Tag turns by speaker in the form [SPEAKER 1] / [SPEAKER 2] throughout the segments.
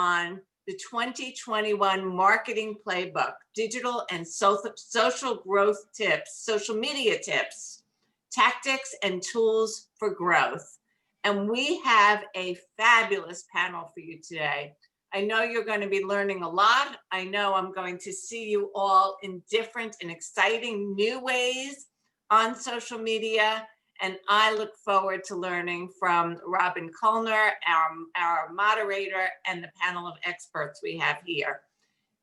[SPEAKER 1] on the 2021 Marketing Playbook, Digital and Social Growth Tips, Social Media Tips, Tactics and Tools for Growth. And we have a fabulous panel for you today. I know you're going to be learning a lot. I know I'm going to see you all in different and exciting new ways on social media. And I look forward to learning from Robin Colner, our moderator, and the panel of experts we have here.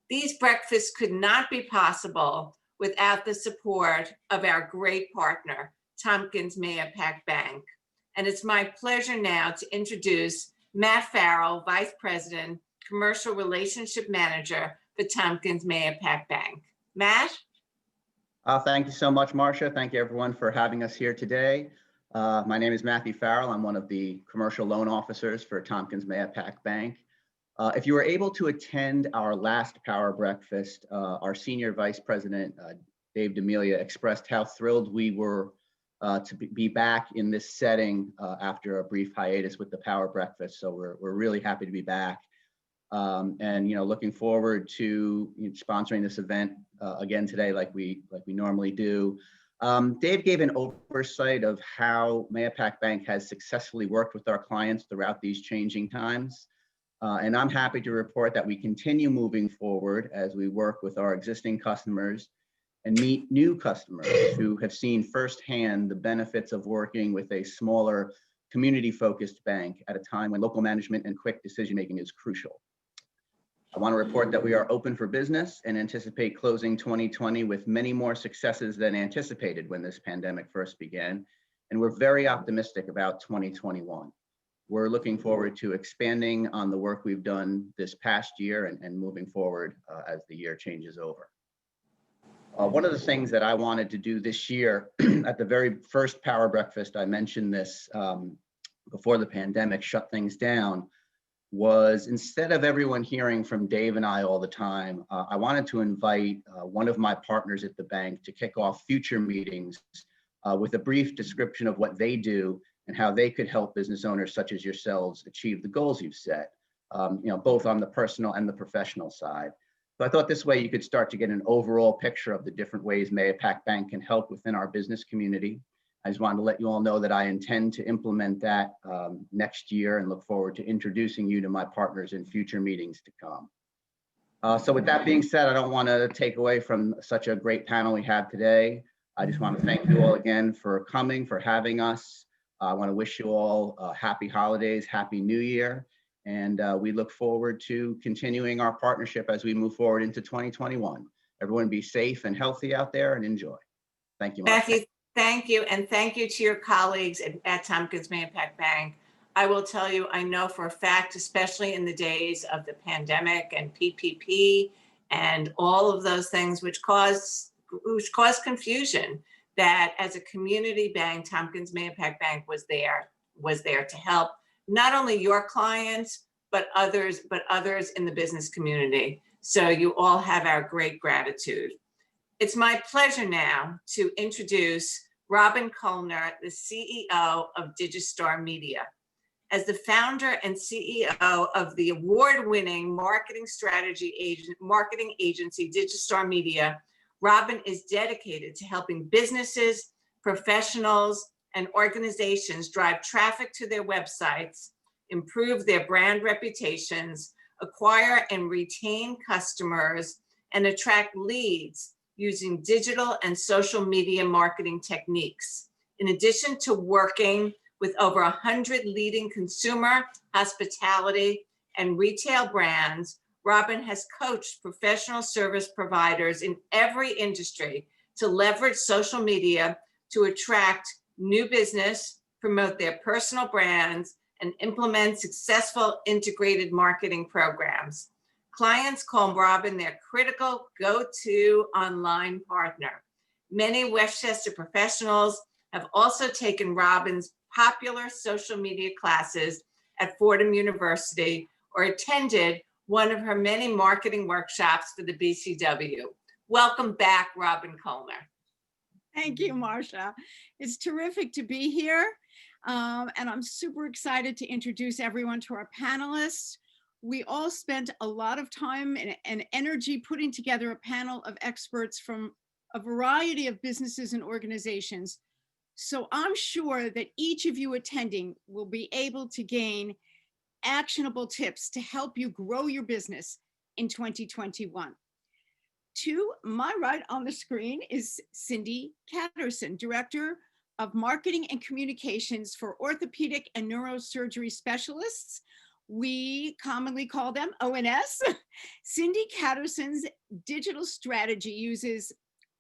[SPEAKER 1] These breakfasts could not be possible without the support of our great partner, Tompkins Mahopac Bank. And it's my pleasure now to introduce Matt Farrell, Vice President, Commercial Relationship Manager for Tompkins Mahopac Bank. Matt?
[SPEAKER 2] Thank you so much, Marsha. Thank you, everyone, for having us here today. My name is Matthew Farrell. I'm one of the commercial loan officers for Tompkins Mahopac Bank. If you were able to attend our last Power Breakfast, our Senior Vice President, Dave D'Amelia, expressed how thrilled we were to be back in this setting after a brief hiatus with the Power Breakfast. So we're really happy to be back. And looking forward to sponsoring this event again today, like we normally do. Dave gave an oversight of how Mahopac Bank has successfully worked with our clients throughout these changing times, and I'm happy to report that we continue moving forward as we work with our existing customers and meet new customers who have seen firsthand the benefits of working with a smaller, community-focused bank at a time when local management and quick decision-making is crucial. I want to report that we are open for business and anticipate closing 2020 with many more successes than anticipated when this pandemic first began, and we're very optimistic about 2021. We're looking forward to expanding on the work we've done this past year and moving forward as the year changes over. One of the things that I wanted to do this year, at the very first Power Breakfast, I mentioned this before the pandemic shut things down, was instead of everyone hearing from Dave and I all the time, I wanted to invite one of my partners at the bank to kick off future meetings with a brief description of what they do and how they could help business owners such as yourselves achieve the goals you've set, both on the personal and the professional side. So I thought this way you could start to get an overall picture of the different ways Mahopac Bank can help within our business community. I just wanted to let you all know that I intend to implement that next year and look forward to introducing you to my partners in future meetings to come. So with that being said, I don't want to take away from such a great panel we have today. I just want to thank you all again for coming, for having us. I want to wish you all happy holidays, happy New Year, and we look forward to continuing our partnership as we move forward into 2021. Everyone be safe and healthy out there and enjoy. Thank you, Marsha.
[SPEAKER 1] Matthew, thank you, and thank you to your colleagues at Tompkins Mahopac Bank. I will tell you, I know for a fact, especially in the days of the pandemic and PPP and all of those things which caused confusion, that as a community bank, Tompkins Mahopac Bank was there to help not only your clients, but others in the business community. So you all have our great gratitude. It's my pleasure now to introduce Robin Colner, the CEO of Digistar Media. As the founder and CEO of the award-winning marketing agency Digistar Media, Robin is dedicated to helping businesses, professionals, and organizations drive traffic to their websites, improve their brand reputations, acquire and retain customers, and attract leads using digital and social media marketing techniques. In addition to working with over 100 leading consumer, hospitality, and retail brands, Robin has coached professional service providers in every industry to leverage social media to attract new business, promote their personal brands, and implement successful integrated marketing programs. Clients call Robin their critical go-to online partner. Many Westchester professionals have also taken Robin's popular social media classes at Fordham University or attended one of her many marketing workshops for the BCW. Welcome back, Robin Colner.
[SPEAKER 3] Thank you, Marsha. It's terrific to be here. And I'm super excited to introduce everyone to our panelists. we all spent a lot of time and energy putting together a panel of experts from a variety of businesses and organizations. So I'm sure that each of you attending will be able to gain actionable tips to help you grow your business in 2021. To my right on the screen is Cindy Catteson, Director of Marketing and Communications for Orthopedic and Neurosurgery Specialists. We commonly call them ONS. Cindy Catterson's digital strategy uses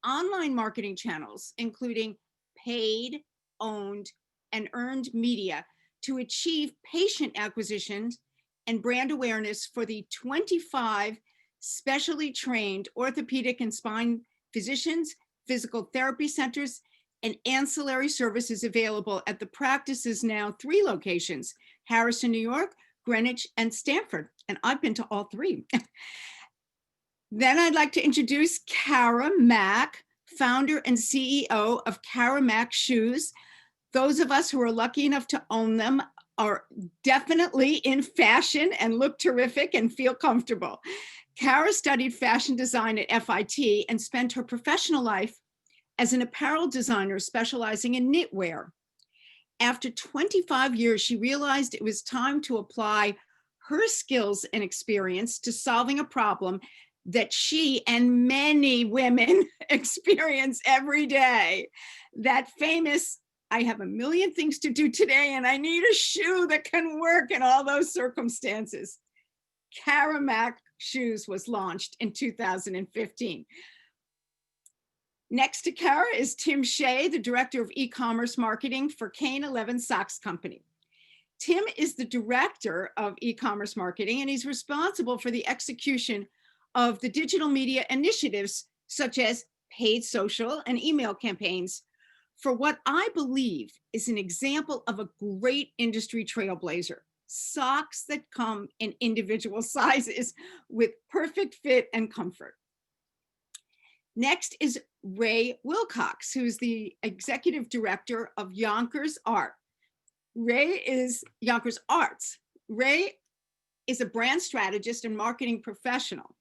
[SPEAKER 3] online marketing channels, including paid, owned, and earned media to achieve patient acquisition and brand awareness for the 25 specially trained orthopedic and spine physicians, physical therapy centers, and ancillary services available at the practice's now 3 locations, Harrison, New York, Greenwich, and Stanford. And I've been to all 3. Then I'd like to introduce Cara Mack, founder and CEO of Cara Mack Shoes. Those of us who are lucky enough to own them are definitely in fashion and look terrific and feel comfortable. Cara studied fashion design at FIT and spent her professional life as an apparel designer specializing in knitwear. After 25 years, she realized it was time to apply her skills and experience to solving a problem that she and many women experience every day. That famous, I have a million things to do today and I need a shoe that can work in all those circumstances. Cara Mack Shoes was launched in 2015. Next to Cara is Tim Shea, the Director of E-commerce Marketing for Kane 11 Socks Company. Tim is the Director of E-commerce Marketing and he's responsible for the execution of the digital media initiatives such as paid social and email campaigns for what I believe is an example of a great industry trailblazer, socks that come in individual sizes with perfect fit and comfort. Next is Ray Wilcox, who's the Executive Director of Yonkers Art. Ray is Yonkers Arts. Ray is a brand strategist and marketing professional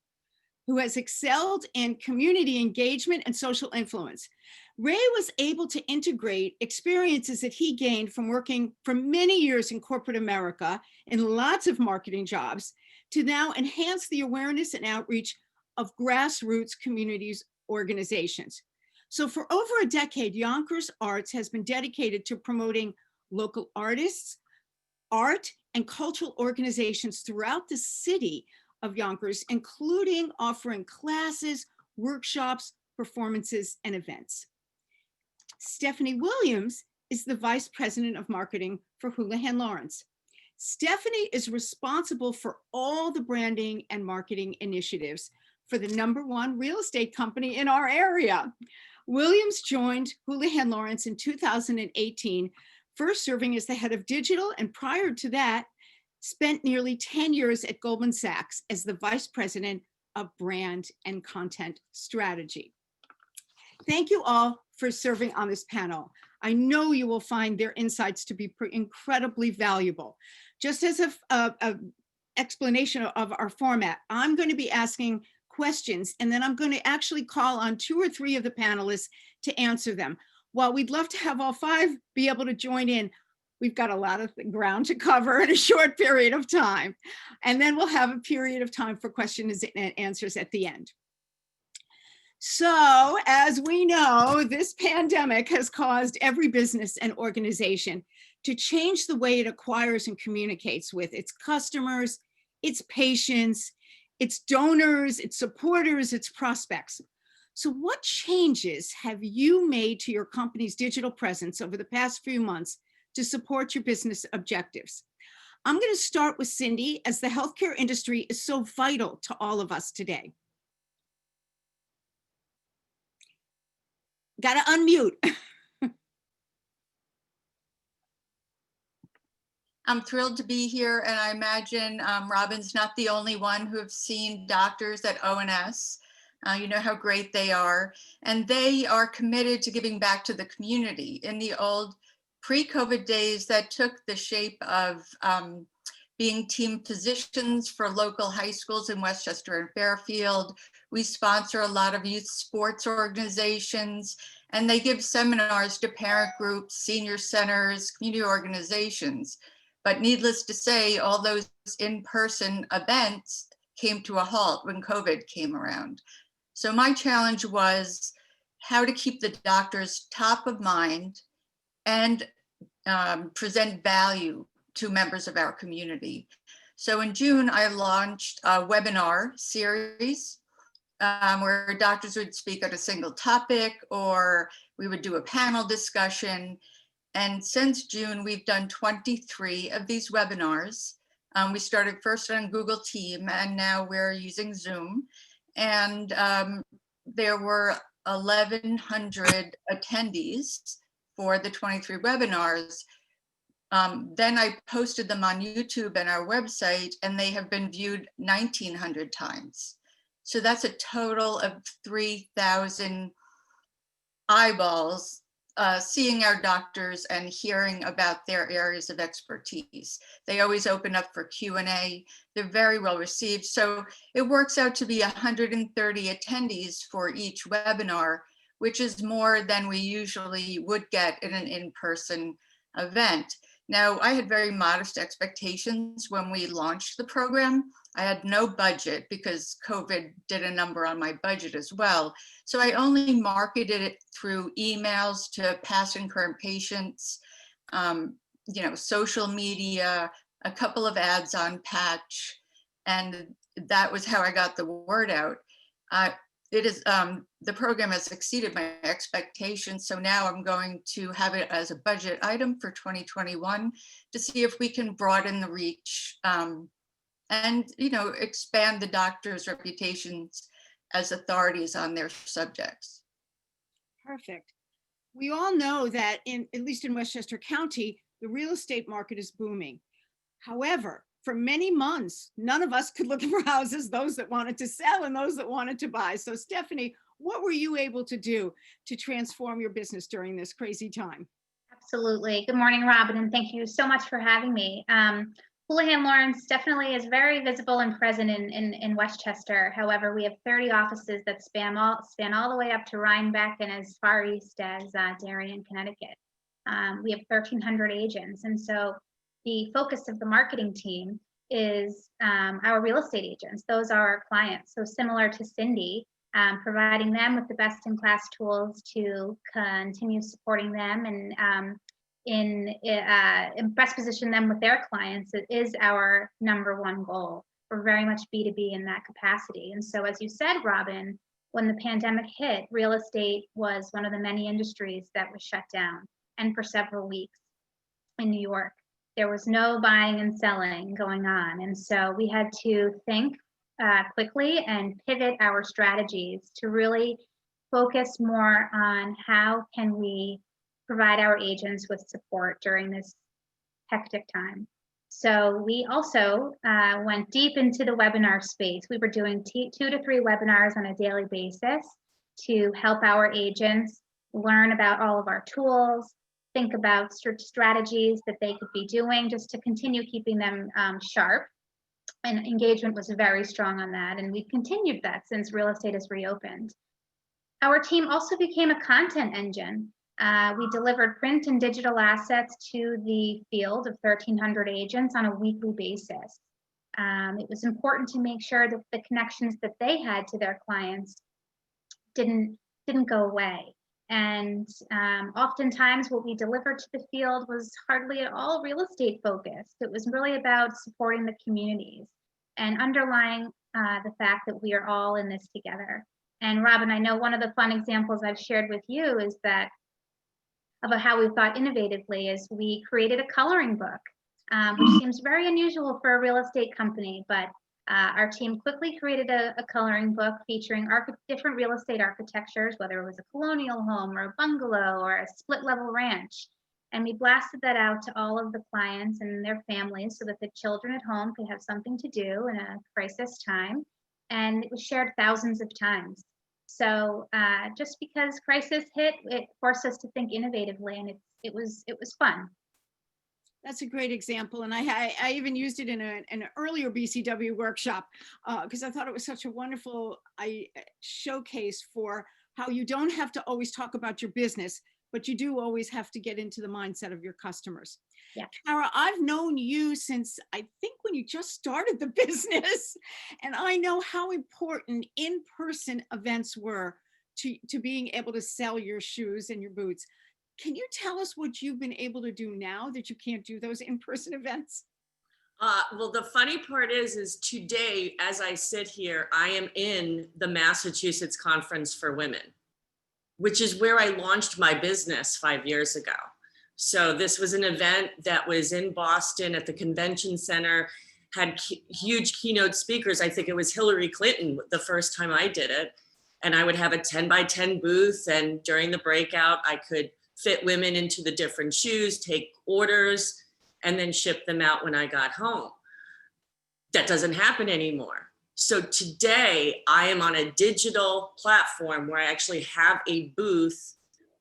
[SPEAKER 3] who has excelled in community engagement and social influence. Ray was able to integrate experiences that he gained from working for many years in corporate America in lots of marketing jobs to now enhance the awareness and outreach of grassroots communities organizations. So for over a decade, Yonkers Arts has been dedicated to promoting local artists, art, and cultural organizations throughout the city of Yonkers, including offering classes, workshops, performances, and events. Stephanie Williams is the Vice President of Marketing for Houlihan Lawrence. Stephanie is responsible for all the branding and marketing initiatives for the #1 real estate company in our area. Williams joined Houlihan Lawrence in 2018, first serving as the head of digital, and prior to that, spent nearly 10 years at Goldman Sachs as the Vice President of Brand and Content Strategy. Thank you all for serving on this panel. I know you will find their insights to be incredibly valuable. Just as an explanation of our format, I'm going to be asking questions and then I'm going to actually call on 2 or 3 of the panelists to answer them. While we'd love to have all 5 be able to join in, we've got a lot of ground to cover in a short period of time. And then we'll have a period of time for questions and answers at the end. So as we know, this pandemic has caused every business and organization to change the way it acquires and communicates with its customers, its patients, its donors, its supporters, its prospects. So what changes have you made to your company's digital presence over the past few months to support your business objectives? I'm going to start with Cindy, as the healthcare industry is so vital to all of us today. Got to unmute.
[SPEAKER 4] I'm thrilled to be here, and I imagine Robin's not the only one who have seen doctors at ONS. You know how great they are, and they are committed to giving back to the community. In the old pre-COVID days, that took the shape of being team physicians for local high schools in Westchester and Fairfield. We sponsor a lot of youth sports organizations, and they give seminars to parent groups, senior centers, community organizations. But needless to say, all those in-person events came to a halt when COVID came around. So my challenge was how to keep the doctors top of mind and present value to members of our community. So in June, I launched a webinar series where doctors would speak on a single topic, or we would do a panel discussion. And since June, we've done 23 of these webinars. We started first on Google Team, and now we're using Zoom. And there were 1,100 attendees for the 23 webinars. Then I posted them on YouTube and our website, and they have been viewed 1,900 times. So that's a total of 3,000 eyeballs seeing our doctors and hearing about their areas of expertise. They always open up for Q&A. They're very well received. So it works out to be 130 attendees for each webinar, which is more than we usually would get in an in-person event. Now, I had very modest expectations when we launched the program. I had no budget because COVID did a number on my budget as well. So I only marketed it through emails to past and current patients, social media, a couple of ads on Patch, and that was how I got the word out. The program has exceeded my expectations. So now I'm going to have it as a budget item for 2021 to see if we can broaden the reach and expand the doctors' reputations as authorities on their subjects.
[SPEAKER 3] Perfect. We all know that at least in Westchester County, the real estate market is booming. However, for many months, none of us could look for houses, those that wanted to sell and those that wanted to buy. So Stephanie, what were you able to do to transform your business during this crazy time?
[SPEAKER 5] Absolutely. Good morning, Robin, and thank you so much for having me. Houlihan Lawrence definitely is very visible and present in Westchester. However, we have 30 offices that span all the way up to Rhinebeck and as far east as Darien, Connecticut. We have 1,300 agents, and so the focus of the marketing team is our real estate agents. Those are our clients. So similar to Cindy, providing them with the best-in-class tools to continue supporting them and in best position them with their clients is our number one goal. We're very much B2B in that capacity. And so as you said, Robin, when the pandemic hit, real estate was one of the many industries that was shut down, and for several weeks in New York. There was no buying and selling going on. And so we had to think quickly and pivot our strategies to really focus more on how can we provide our agents with support during this hectic time. So we also went deep into the webinar space. We were doing 2 to 3 webinars on a daily basis to help our agents learn about all of our tools, think about strategies that they could be doing just to continue keeping them sharp. And engagement was very strong on that. And we've continued that since real estate has reopened. Our team also became a content engine. We delivered print and digital assets to the field of 1,300 agents on a weekly basis. It was important to make sure that the connections that they had to their clients didn't go away. And oftentimes what we delivered to the field was hardly at all real estate focused. It was really about supporting the communities and underlying the fact that we are all in this together. And Robin, I know one of the fun examples I've shared with you is that about how we thought innovatively is we created a coloring book, which seems very unusual for a real estate company, but our team quickly created a coloring book featuring different real estate architectures, whether it was a colonial home or a bungalow or a split level ranch. And we blasted that out to all of the clients and their families so that the children at home could have something to do in a crisis time. And it was shared thousands of times. So just because crisis hit, it forced us to think innovatively, and it was fun.
[SPEAKER 3] That's a great example. And I even used it in an earlier BCW workshop because I thought it was such a wonderful showcase for how you don't have to always talk about your business, but you do always have to get into the mindset of your customers.
[SPEAKER 5] Yeah.
[SPEAKER 3] Kara, I've known you since I think when you just started the business, and I know how important in-person events were to being able to sell your shoes and your boots. Can you tell us what you've been able to do now that you can't do those in-person events?
[SPEAKER 6] Well, the funny part is today, as I sit here, I am in the Massachusetts Conference for Women, which is where I launched my business 5 years ago. So this was an event that was in Boston at the convention center, had huge keynote speakers. I think it was Hillary Clinton the first time I did it. And I would have a 10 by 10 booth. And during the breakout, I could fit women into the different shoes, take orders, and then ship them out when I got home. That doesn't happen anymore. So today I am on a digital platform where I actually have a booth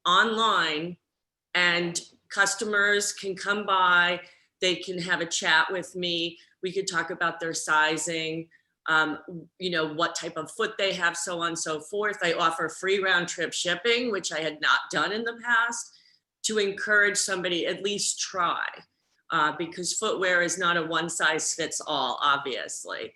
[SPEAKER 6] online and customers can come by, they can have a chat with me. We could talk about their sizing, what type of foot they have, so on and so forth. I offer free round trip shipping, which I had not done in the past, to encourage somebody at least try, because footwear is not a one size fits all, obviously.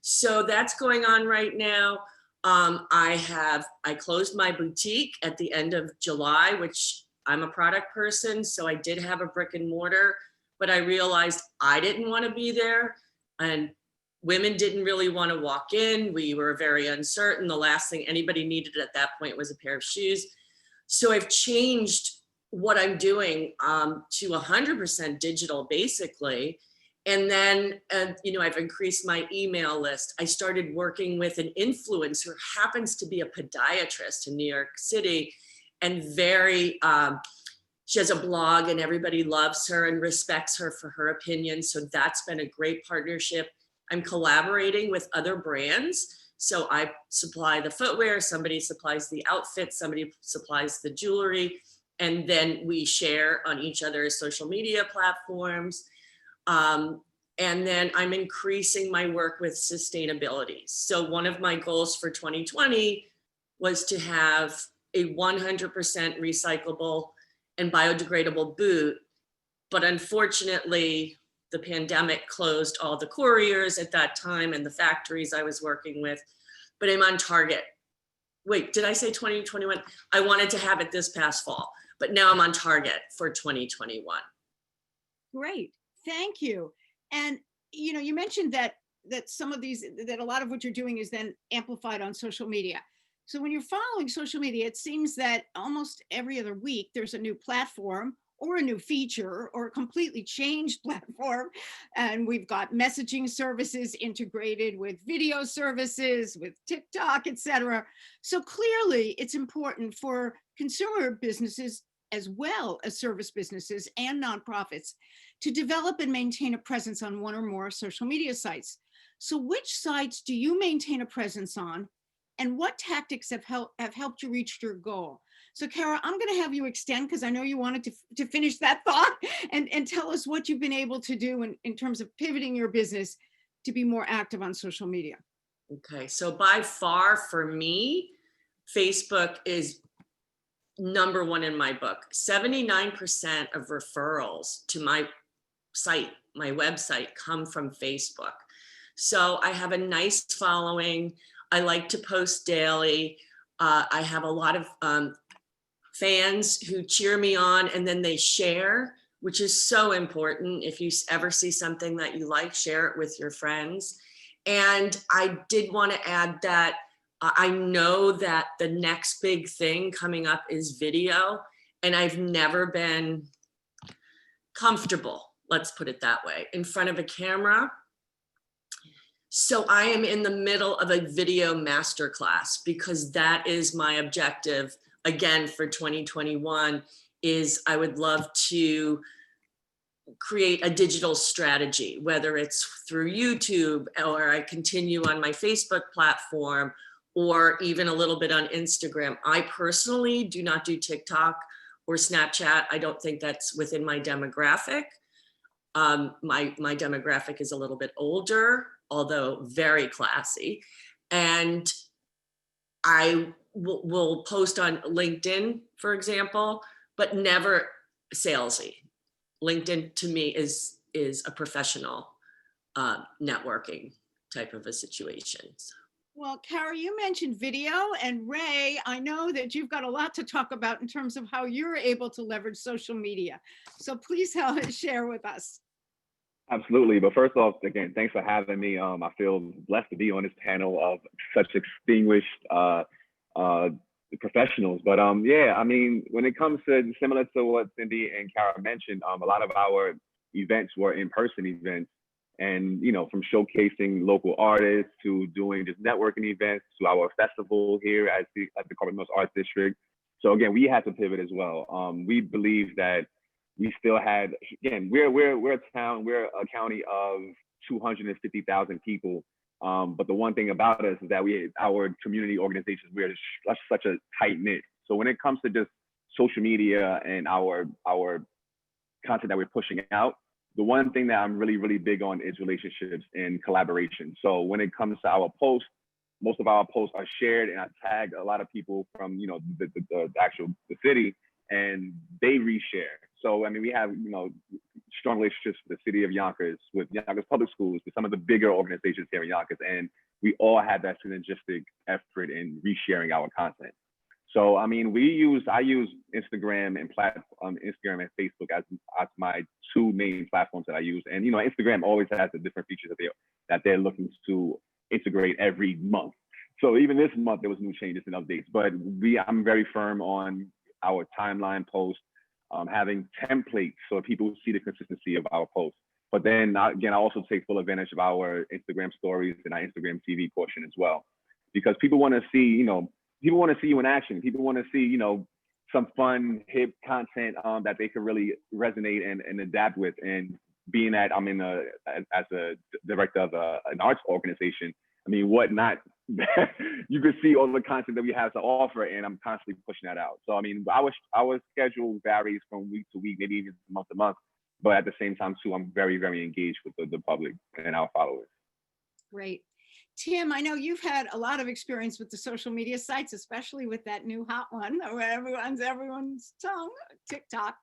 [SPEAKER 6] So that's going on right now. I closed my boutique at the end of July, which I'm a product person. So I did have a brick and mortar, but I realized I didn't want to be there. And women didn't really want to walk in. We were very uncertain. The last thing anybody needed at that point was a pair of shoes. So I've changed what I'm doing to 100% digital, basically. And then, I've increased my email list. I started working with an influencer who happens to be a podiatrist in New York City, and she has a blog and everybody loves her and respects her for her opinion. So that's been a great partnership. I'm collaborating with other brands. So I supply the footwear, somebody supplies the outfit, somebody supplies the jewelry, and then we share on each other's social media platforms. And then I'm increasing my work with sustainability. So one of my goals for 2020 was to have a 100% recyclable and biodegradable boot. But unfortunately, the pandemic closed all the couriers at that time and the factories I was working with, but I'm on target. Wait, did I say 2021? I wanted to have it this past fall, but now I'm on target for 2021.
[SPEAKER 3] Great, thank you. And you mentioned that some of these, that a lot of what you're doing is then amplified on social media. So when you're following social media, it seems that almost every other week there's a new platform or a new feature or a completely changed platform. And we've got messaging services integrated with video services, with TikTok, et cetera. So clearly it's important for consumer businesses as well as service businesses and nonprofits to develop and maintain a presence on one or more social media sites. So which sites do you maintain a presence on, and what tactics have helped you reach your goal? So Kara, I'm going to have you extend because I know you wanted to finish that thought and tell us what you've been able to do in terms of pivoting your business to be more active on social media.
[SPEAKER 6] Okay, so by far for me, Facebook is number one in my book. 79% of referrals to my site, my website, come from Facebook. So I have a nice following. I like to post daily. I have a lot of fans who cheer me on and then they share, which is so important. If you ever see something that you like, share it with your friends. And I did want to add that I know that the next big thing coming up is video, and I've never been comfortable, let's put it that way, in front of a camera. So I am in the middle of a video masterclass because that is my objective again for 2021. Is I would love to create a digital strategy, whether it's through YouTube or I continue on my Facebook platform or even a little bit on Instagram. I personally do not do TikTok or Snapchat. I don't think that's within my demographic. My demographic is a little bit older, although very classy. And I will post on LinkedIn, for example, but never salesy. LinkedIn to me is a professional networking type of a situation. So.
[SPEAKER 3] Well, Kara, you mentioned video, and Ray, I know that you've got a lot to talk about in terms of how you're able to leverage social media. So please share with us.
[SPEAKER 7] Absolutely. But first off, again, thanks for having me. I feel blessed to be on this panel of such distinguished professionals. But yeah, I mean, when it comes to similar to what Cindy and Kara mentioned, a lot of our events were in-person events. And, you know, from showcasing local artists to doing just networking events to our festival here at the Carbon Mills Arts District. So again, we had to pivot as well. We believe that we still had, again, we're a town, we're a county of 250,000 people. But the one thing about us is that our community organizations, we're such a tight knit. So when it comes to just social media and our content that we're pushing out, the one thing that I'm really, really big on is relationships and collaboration. So when it comes to our posts, most of our posts are shared, and I tag a lot of people from, you know, the city, and they reshare. So, I mean, we have, you know, strong relationships with the city of Yonkers, with Yonkers Public Schools, with some of the bigger organizations here in Yonkers, and we all have that synergistic effort in resharing our content. So, I mean, I use Instagram and Instagram and Facebook as my two main platforms that I use. And, you know, Instagram always has the different features that they're looking to integrate every month. So even this month, there was new changes and updates, but I'm very firm on our timeline posts, having templates so people see the consistency of our posts. But then again, I also take full advantage of our Instagram stories and our Instagram TV portion as well, because people want to see, you know, people want to see you in action. People want to see, you know, some fun, hip content that they can really resonate and adapt with. And being that I'm as a director of an arts organization, I mean, what not? You can see all the content that we have to offer, and I'm constantly pushing that out. So, I mean, our schedule varies from week to week, maybe even month to month. But at the same time, too, I'm very, very engaged with the public and our followers.
[SPEAKER 3] Great. Tim, I know you've had a lot of experience with the social media sites, especially with that new hot one where everyone's tongue, TikTok.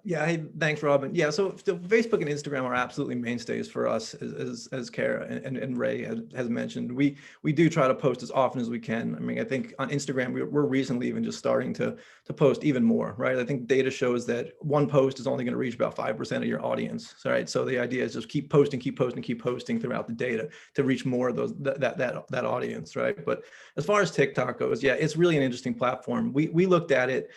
[SPEAKER 8] Yeah, hey, thanks, Robin. Yeah, so Facebook and Instagram are absolutely mainstays for us, as Kara and Ray has mentioned. We do try to post as often as we can. I mean, I think on Instagram, we're recently even just starting to post even more, right? I think data shows that one post is only going to reach about 5% of your audience, right? So the idea is just keep posting throughout the data to reach more of that audience, right? But as far as TikTok goes, yeah, it's really an interesting platform. We looked at it.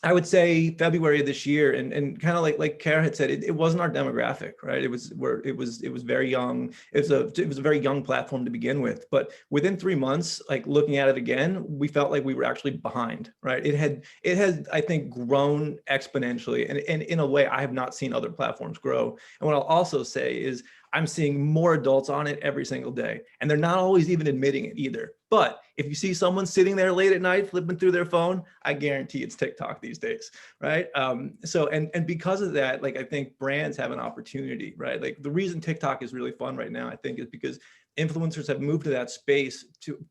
[SPEAKER 8] I would say February of this year, and kind of like Kara had said, it wasn't our demographic, right? It was very young. It was a very young platform to begin with, but within 3 months, like looking at it again, we felt like we were actually behind, right? It had I think grown exponentially, and in a way I have not seen other platforms grow. And what I'll also say is I'm seeing more adults on it every single day, and they're not always even admitting it either. But if you see someone sitting there late at night flipping through their phone, I guarantee it's TikTok these days, right? So because of that, like I think brands have an opportunity, right? Like the reason TikTok is really fun right now, I think, is because influencers have moved to that space to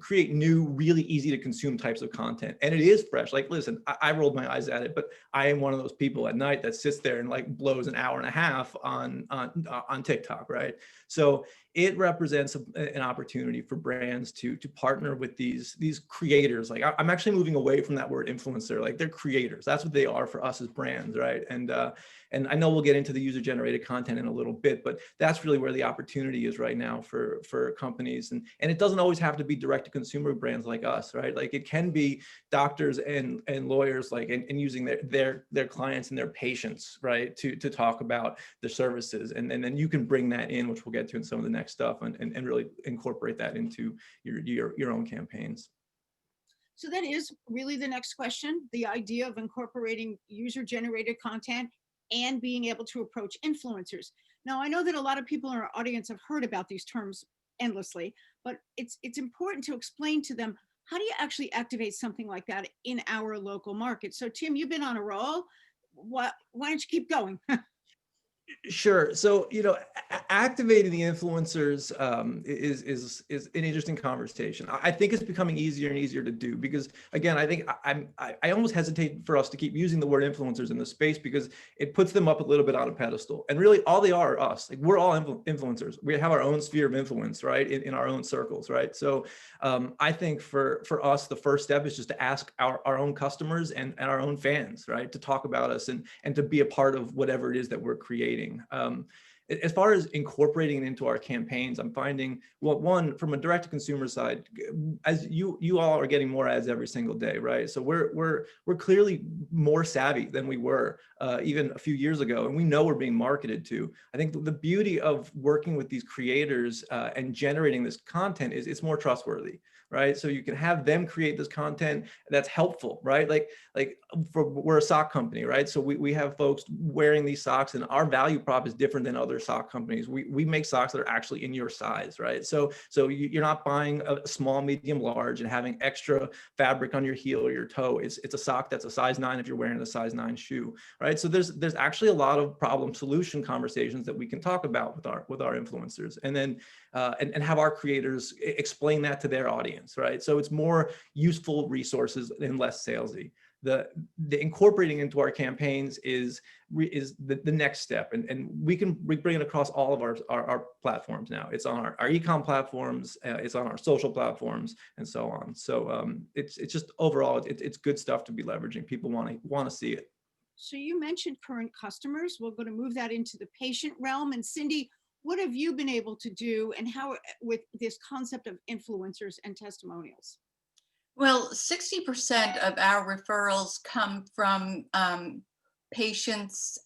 [SPEAKER 8] create new, really easy to consume types of content. And it is fresh. Like, listen, I rolled my eyes at it, but I am one of those people at night that sits there and like blows an hour and a half on TikTok, right? So it represents an opportunity for brands to partner with these creators. Like I'm actually moving away from that word influencer. Like they're creators. That's what they are for us as brands, right? And I know we'll get into the user-generated content in a little bit, but that's really where the opportunity is right now for companies. And it doesn't always have to be direct-to-consumer brands like us, right? Like it can be doctors and lawyers, like and using their clients and their patients, right, to talk about the services, and then you can bring that in, which we'll get to in some of the next stuff, and really incorporate that into your own campaigns.
[SPEAKER 3] So that is really the next question, the idea of incorporating user-generated content and being able to approach influencers. Now, I know that a lot of people in our audience have heard about these terms endlessly, but it's important to explain to them, how do you actually activate something like that in our local market? So Tim, you've been on a roll. why don't you keep going?
[SPEAKER 8] Sure. So, activating the influencers is an interesting conversation. I think it's becoming easier and easier to do because, again, I think I almost hesitate for us to keep using the word influencers in the space because it puts them up a little bit on a pedestal. And really, all they are us. Like, we're all influencers. We have our own sphere of influence, right, in our own circles, right? So, I think for us, the first step is just to ask our own customers and our own fans, right, to talk about us and to be a part of whatever it is that we're creating. As far as incorporating it into our campaigns, I'm finding, well, one, from a direct to consumer side, as you all are getting more ads every single day, right? So we're clearly more savvy than we were even a few years ago, and we know we're being marketed to. I think the beauty of working with these creators and generating this content is it's more trustworthy, right? So you can have them create this content that's helpful, right? Like we're a sock company, right? So we have folks wearing these socks, and our value prop is different than other sock companies. We make socks that are actually in your size, right? So you're not buying a small, medium, large and having extra fabric on your heel or your toe. It's a sock that's a size 9 if you're wearing a size 9 shoe, right? So there's actually a lot of problem solution conversations that we can talk about with our influencers, and then and have our creators explain that to their audience, right? So it's more useful resources and less salesy. The incorporating into our campaigns is the next step, and we bring it across all of our platforms now. It's on our e-com platforms, it's on our social platforms, and so on. So it's just overall it's good stuff to be leveraging. People want to see it.
[SPEAKER 3] So you mentioned current customers. We're going to move that into the patient realm. And Cindy, what have you been able to do, and how with this concept of influencers and testimonials?
[SPEAKER 4] Well, 60% of our referrals come from patients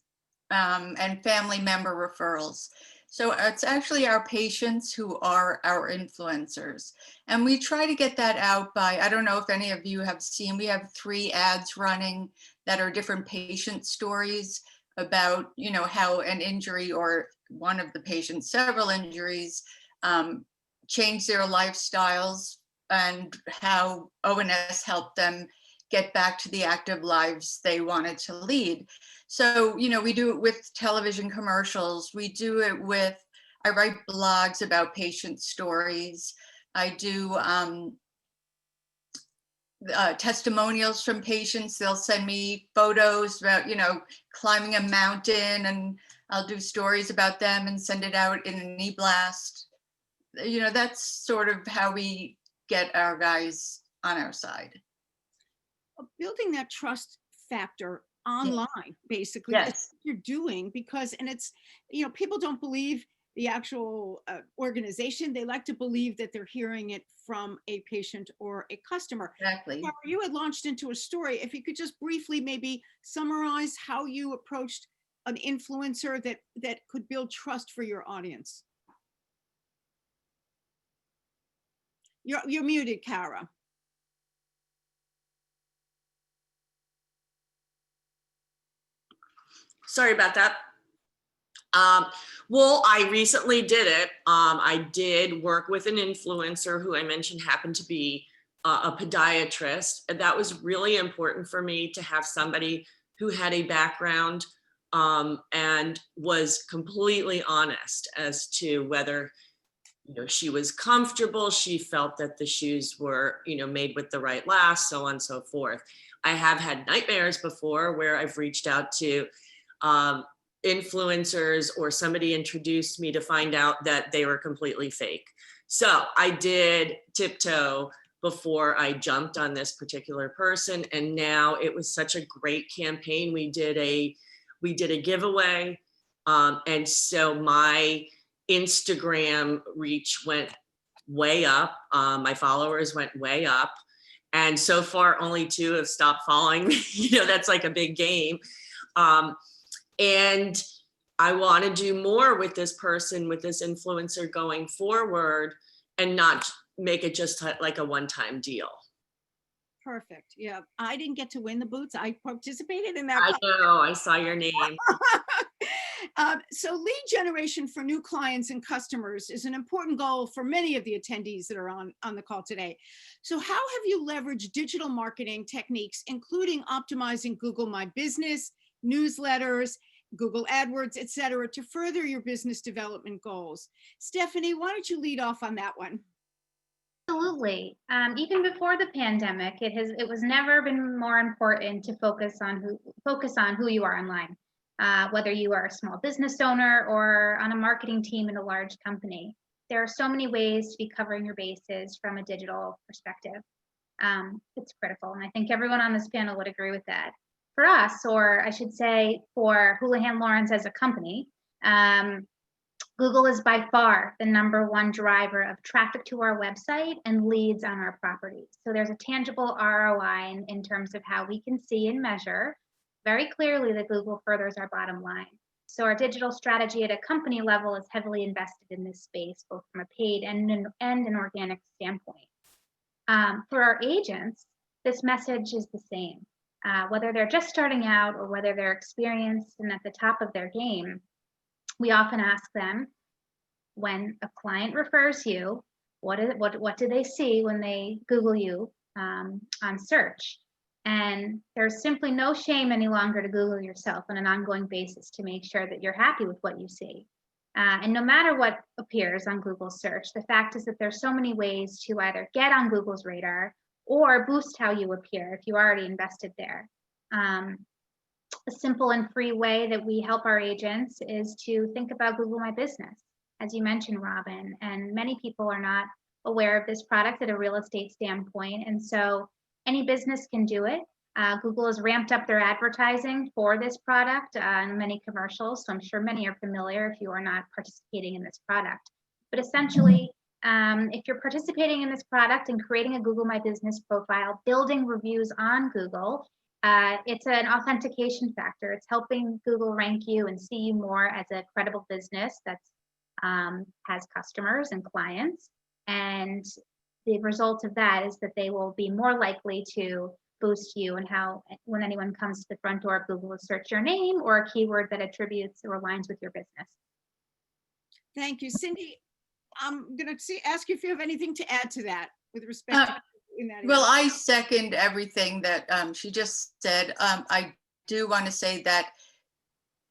[SPEAKER 4] and family member referrals. So it's actually our patients who are our influencers. And we try to get that out by, I don't know if any of you have seen, we have 3 ads running that are different patient stories about, how an injury or one of the patient's several injuries changed their lifestyles and how ONS helped them get back to the active lives they wanted to lead. So, we do it with television commercials. We do it with, I write blogs about patient stories. I do testimonials from patients. They'll send me photos about, climbing a mountain, and I'll do stories about them and send it out in an e-blast. That's sort of how we get our guys on our side.
[SPEAKER 3] Building that trust factor online, basically,
[SPEAKER 4] Yes.
[SPEAKER 3] is what you're doing, because, and it's, people don't believe the actual organization. They like to believe that they're hearing it from a patient or a customer.
[SPEAKER 4] Exactly.
[SPEAKER 3] Now, you had launched into a story. If you could just briefly maybe summarize how you approached an influencer that could build trust for your audience. You're muted, Kara.
[SPEAKER 6] Sorry about that. Well, I recently did it. I did work with an influencer who I mentioned happened to be a podiatrist. And that was really important for me to have somebody who had a background and was completely honest as to whether she was comfortable, she felt that the shoes were, made with the right last, so on and so forth. I have had nightmares before where I've reached out to influencers, or somebody introduced me to find out that they were completely fake. So I did tiptoe before I jumped on this particular person. And now it was such a great campaign. We did a giveaway. And so my Instagram reach went way up. My followers went way up. And so far, only 2 have stopped following me. That's like a big game. And I want to do more with this person, with this influencer going forward, and not make it just like a one-time deal.
[SPEAKER 3] Perfect. Yeah. I didn't get to win the boots. I participated in that.
[SPEAKER 6] I know, I saw your name.
[SPEAKER 3] So lead generation for new clients and customers is an important goal for many of the attendees that are on the call today. So how have you leveraged digital marketing techniques, including optimizing Google My Business, newsletters, Google AdWords, et cetera, to further your business development goals. Stephanie, why don't you lead off on that one?
[SPEAKER 5] Absolutely. Even before the pandemic, it was never been more important to focus on who you are online, whether you are a small business owner or on a marketing team in a large company. There are so many ways to be covering your bases from a digital perspective. It's critical, and I think everyone on this panel would agree with that. For us, or I should say for Houlihan Lawrence as a company, Google is by far the #1 driver of traffic to our website and leads on our properties. So there's a tangible ROI in terms of how we can see and measure very clearly that Google furthers our bottom line. So our digital strategy at a company level is heavily invested in this space, both from a paid and an organic standpoint. For our agents, this message is the same. Whether they're just starting out or whether they're experienced and at the top of their game, we often ask them, when a client refers you, what do they see when they Google you on search? And there's simply no shame any longer to Google yourself on an ongoing basis to make sure that you're happy with what you see. And no matter what appears on Google search, the fact is that there's so many ways to either get on Google's radar or boost how you appear if you already invested there. A simple and free way that we help our agents is to think about Google My Business, as you mentioned, Robin, and many people are not aware of this product at a real estate standpoint. And so any business can do it. Google has ramped up their advertising for this product in many commercials. So I'm sure many are familiar if you are not participating in this product. But essentially, if you're participating in this product and creating a Google My Business profile, building reviews on Google, it's an authentication factor. It's helping Google rank you and see you more as a credible business that has customers and clients. And the result of that is that they will be more likely to boost you and how when anyone comes to the front door of Google to search your name or a keyword that attributes or aligns with your business.
[SPEAKER 3] Thank you. Cindy, I'm going to ask you if you have anything to add to that with respect to in that
[SPEAKER 4] well,
[SPEAKER 3] area.
[SPEAKER 4] I second everything that she just said. I do want to say that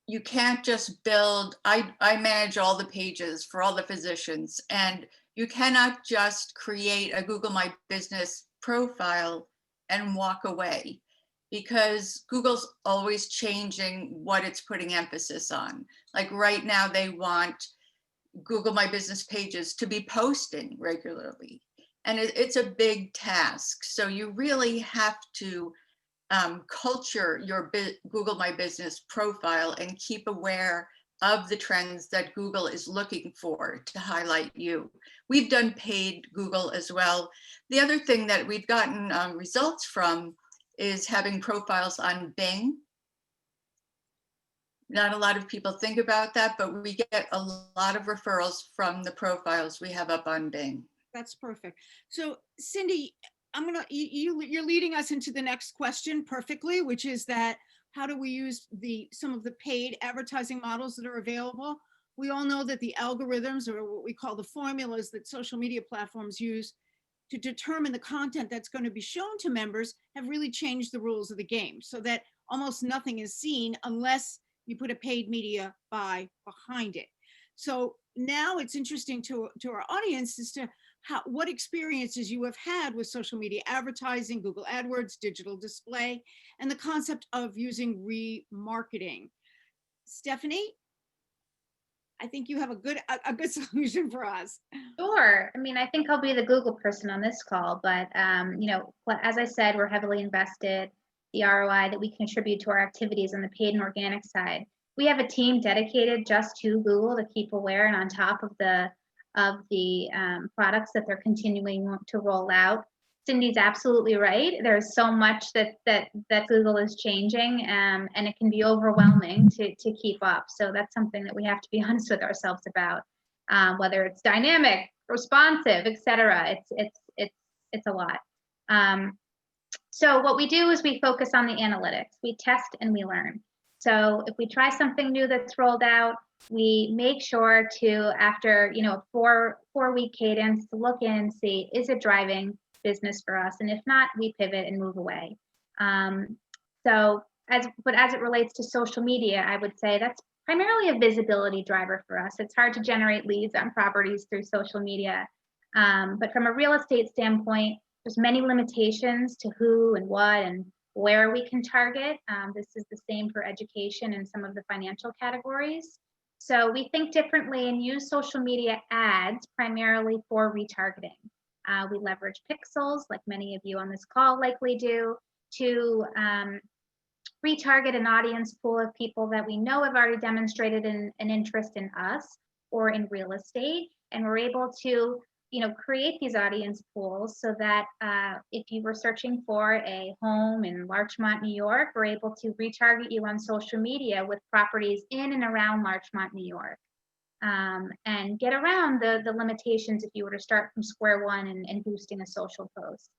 [SPEAKER 4] you can't just build, I manage all the pages for all the physicians, and you cannot just create a Google My Business profile and walk away, because Google's always changing what it's putting emphasis on. Like right now, they want Google My Business pages to be posting regularly. And it's a big task. So you really have to culture your Google My Business profile and keep aware of the trends that Google is looking for to highlight you. We've done paid Google as well. The other thing that we've gotten results from is having profiles on Bing. Not a lot of people think about that, but we get a lot of referrals from the profiles we have up on Bing.
[SPEAKER 3] That's perfect. So Cindy, you're leading us into the next question perfectly, which is that how do we use some of the paid advertising models that are available? We all know that the algorithms, or what we call the formulas that social media platforms use to determine the content that's going to be shown to members, have really changed the rules of the game, so that almost nothing is seen unless you put a paid media buy behind it. So now it's interesting to our audience as to what experiences you have had with social media advertising, Google AdWords, digital display, and the concept of using remarketing. Stephanie, I think you have a good solution for us.
[SPEAKER 5] Sure. I mean, I think I'll be the Google person on this call, but as I said, we're heavily invested. The ROI that we contribute to our activities on the paid and organic side. We have a team dedicated just to Google to keep aware and on top of the products that they're continuing to roll out. Cindy's absolutely right. There's so much that Google is changing, and it can be overwhelming to keep up. So that's something that we have to be honest with ourselves about. Whether it's dynamic, responsive, etc. It's a lot. So what we do is we focus on the analytics. We test and we learn. So if we try something new that's rolled out, we make sure to, after a four-week cadence, to look in and see, is it driving business for us? And if not, we pivot and move away. So But as it relates to social media, I would say that's primarily a visibility driver for us. It's hard to generate leads on properties through social media. But from a real estate standpoint, there's many limitations to who and what and where we can target. This is the same for education and some of the financial categories. So we think differently and use social media ads primarily for retargeting. We leverage pixels, like many of you on this call likely do, to retarget an audience pool of people that we know have already demonstrated an interest in us or in real estate. And we're able to, create these audience pools so that if you were searching for a home in Larchmont, New York, we're able to retarget you on social media with properties in and around Larchmont, New York. And get around the limitations if you were to start from square one and boosting a social post.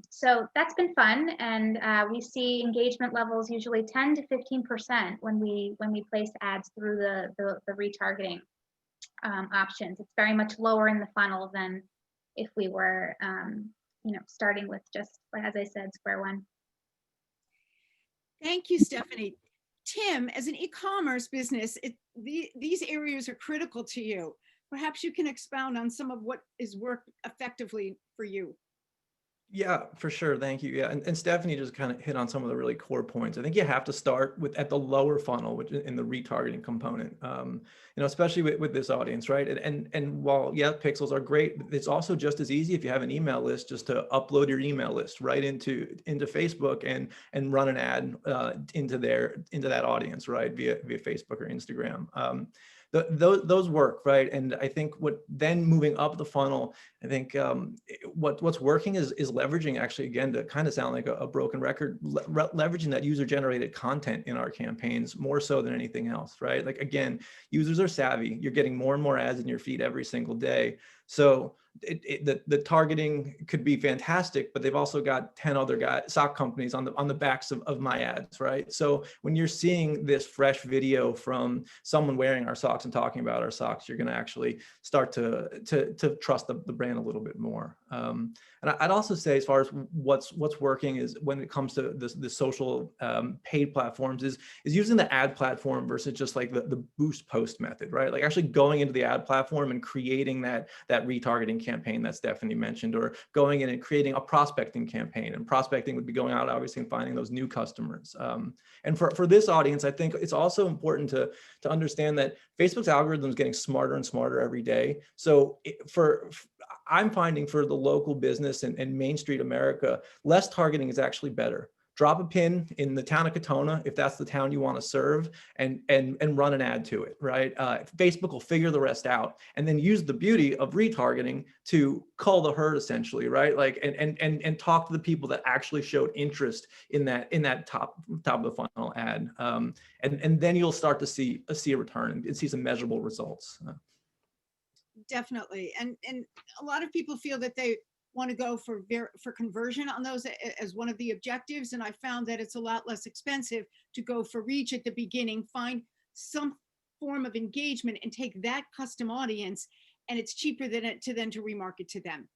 [SPEAKER 5] So that's been fun, and we see engagement levels usually 10 to 15% when we place ads through the retargeting options. It's very much lower in the funnel than if we were starting with just, as I said, square one.
[SPEAKER 3] Thank you, Stephanie. Tim, as an e-commerce business, these areas are critical to you. Perhaps you can expound on some of what is worked effectively for you.
[SPEAKER 8] Yeah, for sure. Thank you. Yeah. And Stephanie just kind of hit on some of the really core points. I think you have to start at the lower funnel, which in the retargeting component, especially with this audience, right? And while, yeah, pixels are great, it's also just as easy if you have an email list, just to upload your email list right into Facebook and run an ad into that audience, right? Via Facebook or Instagram. Those work, right? And I think then moving up the funnel, I think what's working is leveraging, actually, again, to kind of sound like a broken record, leveraging that user-generated content in our campaigns more so than anything else, right? Like, again, users are savvy. You're getting more and more ads in your feed every single day. So the targeting could be fantastic, but they've also got 10 other sock companies on the backs of my ads, right? So when you're seeing this fresh video from someone wearing our socks and talking about our socks, you're going to actually start to trust the brand a little bit more. And I'd also say, as far as what's working, is when it comes to the social paid platforms, is using the ad platform versus just like the boost post method, right? Like actually going into the ad platform and creating that retargeting campaign that Stephanie mentioned, or going in and creating a prospecting campaign. And prospecting would be going out, obviously, and finding those new customers. And for this audience, I think it's also important to understand that Facebook's algorithm is getting smarter and smarter every day. So I'm finding for the local business and Main Street America, less targeting is actually better. Drop a pin in the town of Katonah, if that's the town you want to serve, and run an ad to it, right? Facebook will figure the rest out, and then use the beauty of retargeting to cull the herd, essentially, right? Like, and talk to the people that actually showed interest in that top of the funnel ad, and then you'll start to see a return and see some measurable results.
[SPEAKER 3] Definitely, and a lot of people feel that they want to go for conversion on those as one of the objectives. And I found that it's a lot less expensive to go for reach at the beginning, find some form of engagement and take that custom audience, and it's cheaper than to remarket to them.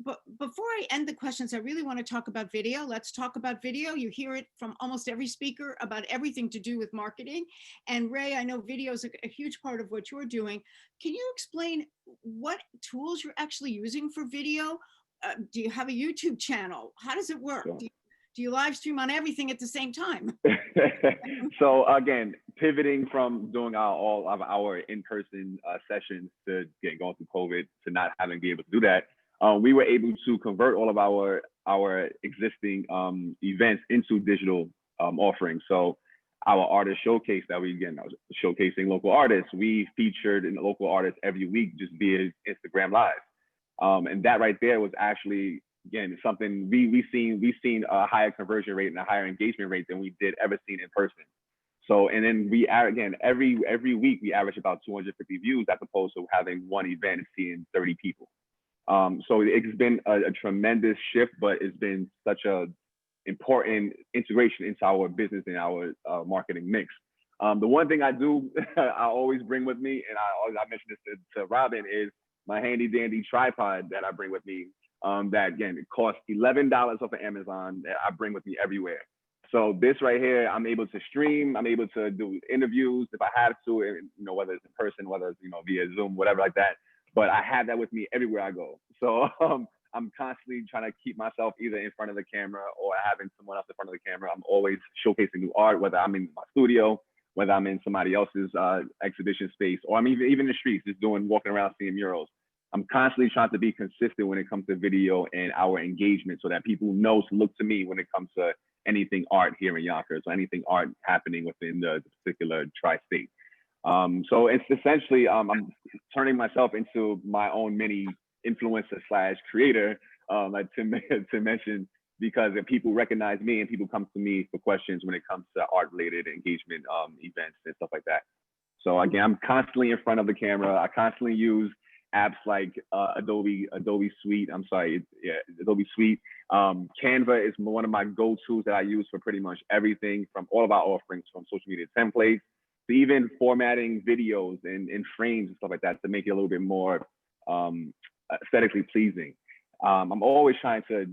[SPEAKER 3] But before I end the questions, I really want to talk about video. Let's talk about video. You hear it from almost every speaker about everything to do with marketing. And Ray, I know video is a huge part of what you're doing. Can you explain what tools you're actually using for video? Do you have a YouTube channel? How does it work?
[SPEAKER 7] Sure.
[SPEAKER 3] Do you live stream on everything at the same time?
[SPEAKER 7] So again, pivoting from doing all of our in-person sessions to going through COVID to not having to be able to do that, we were able to convert all of our existing events into digital offerings. So our artist showcase that we, again, showcasing local artists, we featured in local artists every week just via Instagram Live. And that right there was actually, again, something we've seen a higher conversion rate and a higher engagement rate than we did ever seen in person. So, and then we, again, every week we average about 250 views, as opposed to having one event and seeing 30 people. So it's been a tremendous shift, but it's been such a important integration into our business and our marketing mix. The one thing I do, I always bring with me, and I mentioned this to Robin, is my handy dandy tripod that I bring with me. That, again, it costs $11 off of Amazon, that I bring with me everywhere. So this right here, I'm able to stream, I'm able to do interviews if I have to, and, you know, whether it's in person, whether it's, you know, via Zoom, whatever like that. But I have that with me everywhere I go. So I'm constantly trying to keep myself either in front of the camera or having someone else in front of the camera. I'm always showcasing new art, whether I'm in my studio, whether I'm in somebody else's exhibition space, or I'm even in the streets, just walking around seeing murals. I'm constantly trying to be consistent when it comes to video and our engagement so that people know to look to me when it comes to anything art here in Yonkers or anything art happening within the particular tri-state. So it's essentially, I'm turning myself into my own mini influencer / creator, like Tim mentioned, because if people recognize me and people come to me for questions when it comes to art related engagement events and stuff like that. So again, I'm constantly in front of the camera. I constantly use apps like Adobe Suite. Adobe Suite. Canva is one of my go-tos that I use for pretty much everything, from all of our offerings, from social media templates to even formatting videos in frames and stuff like that to make it a little bit more aesthetically pleasing. I'm always trying to,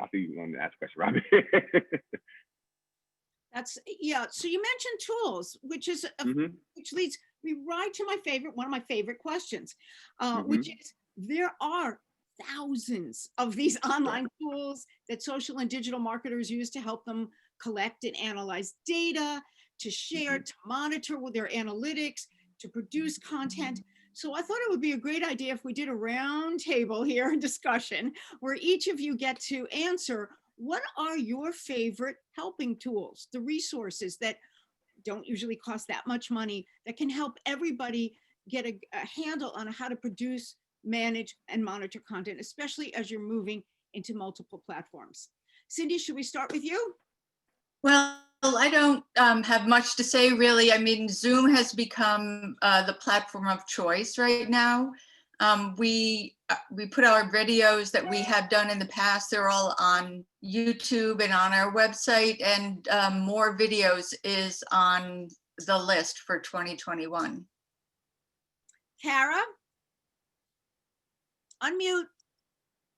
[SPEAKER 7] after you want to ask a question, Robbie.
[SPEAKER 3] So you mentioned tools, which is which leads me right to one of my favorite questions, which is, there are thousands of these online tools that social and digital marketers use to help them collect and analyze data, to share, to monitor with their analytics, to produce content. So I thought it would be a great idea if we did a round table here discussion where each of you get to answer, what are your favorite helping tools, the resources that don't usually cost that much money, that can help everybody get a handle on how to produce, manage, and monitor content, especially as you're moving into multiple platforms. Cindy, should we start with you?
[SPEAKER 4] Well, I don't have much to say, really. I mean, Zoom has become the platform of choice right now. We put our videos that we have done in the past, they're all on YouTube and on our website, and more videos is on the list for 2021.
[SPEAKER 3] Kara? Unmute.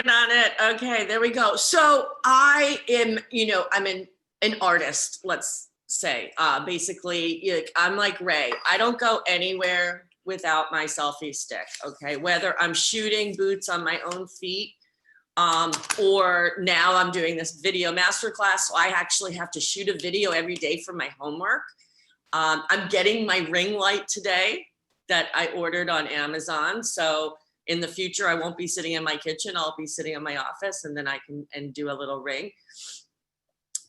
[SPEAKER 6] On it. Okay, there we go. So I am, I'm an artist, let's say. Basically, I'm like Ray. I don't go anywhere without my selfie stick, okay? Whether I'm shooting boots on my own feet, or now I'm doing this video masterclass, so I actually have to shoot a video every day for my homework. I'm getting my ring light today that I ordered on Amazon. So in the future, I won't be sitting in my kitchen, I'll be sitting in my office, and then I can do a little ring.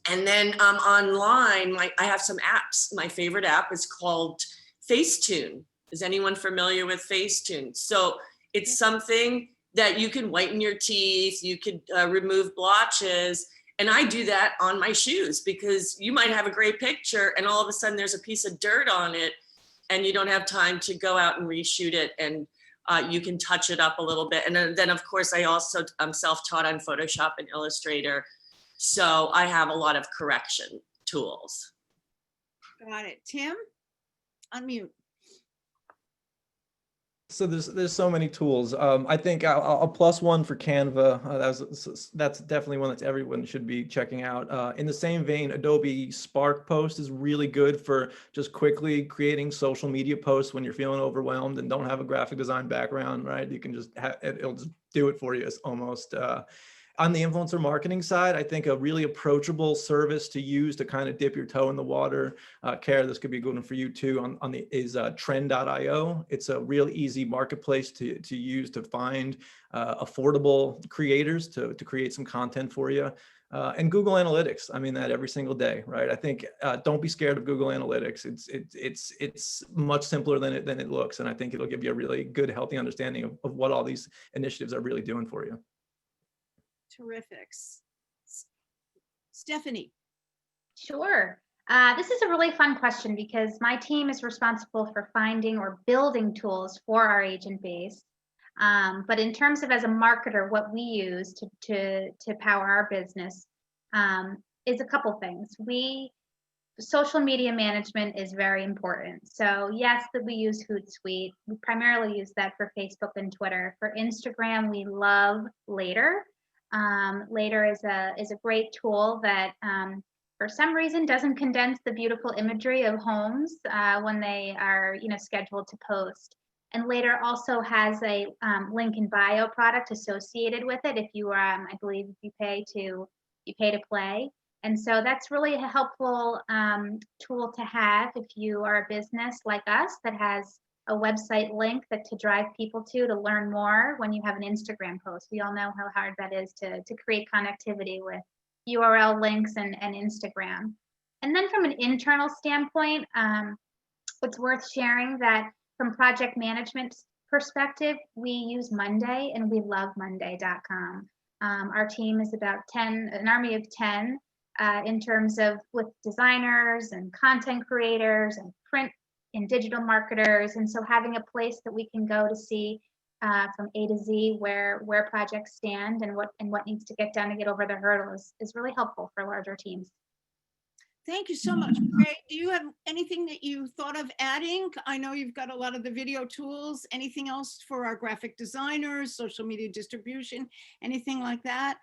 [SPEAKER 6] And then online, I have some apps. My favorite app is called Facetune. Is anyone familiar with Facetune? So it's something that you can whiten your teeth, you could remove blotches. And I do that on my shoes, because you might have a great picture and all of a sudden there's a piece of dirt on it and you don't have time to go out and reshoot it, and you can touch it up a little bit. And then of course, I'm self-taught on Photoshop and Illustrator. So I have a lot of correction tools.
[SPEAKER 3] Got it. Tim, unmute.
[SPEAKER 8] So there's so many tools. I think I'll plus one for Canva. That's definitely one that everyone should be checking out. In the same vein, Adobe Spark Post is really good for just quickly creating social media posts when you're feeling overwhelmed and don't have a graphic design background, right? You can just it'll just do it for you. It's almost. On the influencer marketing side, I think a really approachable service to use to kind of dip your toe in the water, Kara, this could be a good one for you too, is trend.io. It's a really easy marketplace to use to find affordable creators to create some content for you. And Google Analytics, I mean that every single day, right? I think don't be scared of Google Analytics. It's much simpler than it looks, and I think it'll give you a really good, healthy understanding of what all these initiatives are really doing for you.
[SPEAKER 3] Terrific. Stephanie.
[SPEAKER 5] Sure. This is a really fun question because my team is responsible for finding or building tools for our agent base. But in terms of as a marketer, what we use to power our business is a couple things. Social media management is very important. So yes, that we use Hootsuite. We primarily use that for Facebook and Twitter. For Instagram, we love Later. Later is a great tool that for some reason doesn't condense the beautiful imagery of homes when they are, scheduled to post. And later also has a link in bio product associated with it. If you, I believe, if you pay to play. And so that's really a helpful tool to have if you are a business like us that has a website link that to drive people to learn more when you have an Instagram post. We all know how hard that is to create connectivity with URL links and Instagram. And then from an internal standpoint, it's worth sharing that from project management perspective, we use Monday and we love Monday.com. Our team is about 10, an army of 10 in terms of with designers and content creators and print and digital marketers. And so having a place that we can go to see from A to Z where projects stand and what needs to get done to get over the hurdle is really helpful for larger teams.
[SPEAKER 3] Thank you so much. Ray, do you have anything that you thought of adding? I know you've got a lot of the video tools. Anything else for our graphic designers, social media distribution, anything like that?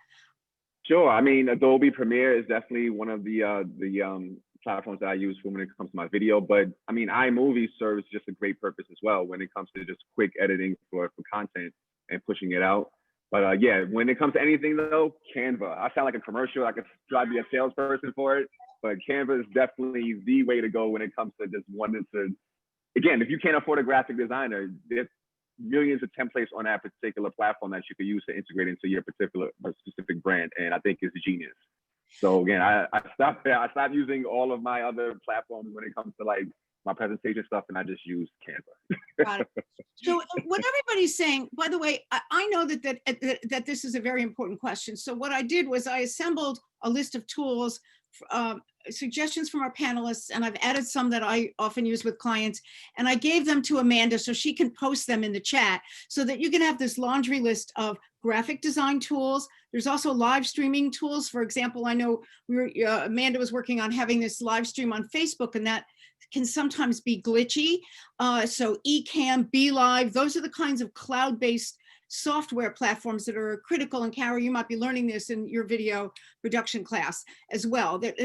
[SPEAKER 7] Sure. I mean, Adobe Premiere is definitely one of the platforms that I use for when it comes to my video. But I mean, iMovie serves just a great purpose as well when it comes to just quick editing for content and pushing it out. But yeah, when it comes to anything though, Canva. I sound like a commercial. I could try to be a salesperson for it, but Canva is definitely the way to go when it comes to just wanting to. Again, if you can't afford a graphic designer, there's millions of templates on that particular platform that you could use to integrate into your specific brand, and I think it's genius. So again, I stopped using all of my other platforms when it comes to like my presentation stuff, and I just use Canva.
[SPEAKER 3] Got it. So what everybody's saying, by the way, I know that this is a very important question. So what I did was I assembled a list of tools, suggestions from our panelists, and I've added some that I often use with clients, and I gave them to Amanda so she can post them in the chat so that you can have this laundry list of graphic design tools. There's also live streaming tools. For example, I know Amanda was working on having this live stream on Facebook, and that can sometimes be glitchy. So Ecamm, BeLive, those are the kinds of cloud-based software platforms that are critical. And Kara, you might be learning this in your video production class as well. That,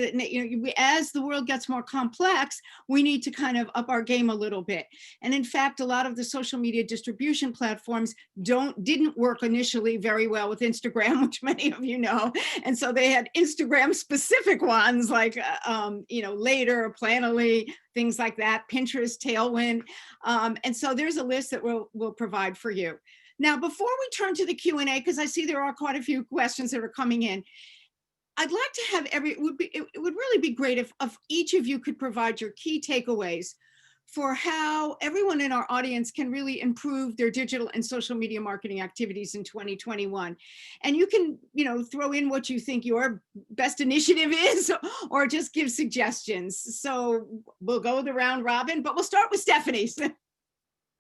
[SPEAKER 3] as the world gets more complex, we need to kind of up our game a little bit. And in fact, a lot of the social media distribution platforms didn't work initially very well with Instagram, which many of you know. And so they had Instagram specific ones like, Later, Planoly, things like that, Pinterest, Tailwind. And so there's a list that we'll provide for you. Now, before we turn to the Q&A, because I see there are quite a few questions that are coming in, I'd like to have it would really be great if each of you could provide your key takeaways for how everyone in our audience can really improve their digital and social media marketing activities in 2021. And you can, throw in what you think your best initiative is, or just give suggestions. So we'll go the round robin, but we'll start with Stephanie.